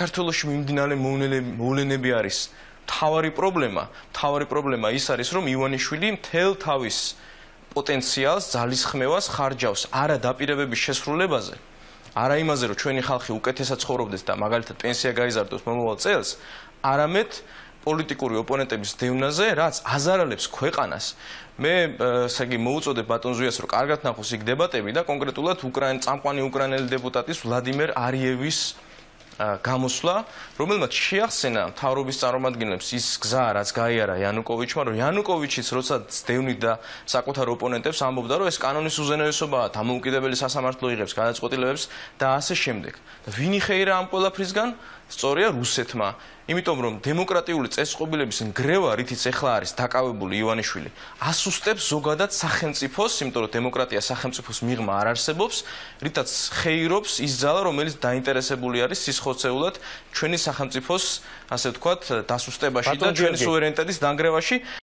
საქართველოში მიმდინარე მოვლენები არის მთავარი პრობლემა ის არის, რომ ივანიშვილი მთელ თავის პოტენციალს, ძალისხმევას ხარჯავს არა დაპირებების შესრულებაზე, არა იმაზე, რომ ჩვენი ხალხი უკეთესად ცხოვრობდეს და მაგალითად პენსია გაიზარდოს მომავალ წელს, არამედ პოლიტიკური ოპონენტების დევნაზე, რაც აზარალებს ქვეყანას. მე მოუწოდებ ბატონ ზვიას, რომ კარგად ნახოს იქ დებატები და კონკრეტულად წამყვანი უკრაინელი დეპუტატის ვლადიმერ არიევის გამოსვლა, რომელმაც შეახსენა მთავრობის წარმომადგენლებს ის გზა, რაც გაიარა იანუკოვიჩმა, რომ იანუკოვიჩიც როცა ძდევნით და საკუთარ ოპონენტებს ამბობდა, რომ ეს კანონის უზენაესობაა, დამოუკიდებელი სასამართლო იღებს გადაწყვეტილებებს და ასე შემდეგ. და ვინ იხეირა ამ ყველაფრისგან? სწორია რუსეთმა. იმიტომ რომ დემოკრატიული წესწყობილების ნგრევა, რითიც ეხლა არის დაკავებული ივანიშვილი, ასუსტებს ზოგადად სახელმწიფოს, იმიტომ რომ დემოკრატია სახელმწიფოს მიღმა არ არსებობს, რითაც ხეირობს ის ძალა, რომელიც დაინტერესებული არის სისხლოცეულად ჩვენი სახელმწიფოს, ასე ვთქვათ, დასუსტებაში და ჩვენი სუვერენიტეტის დანგრევაში.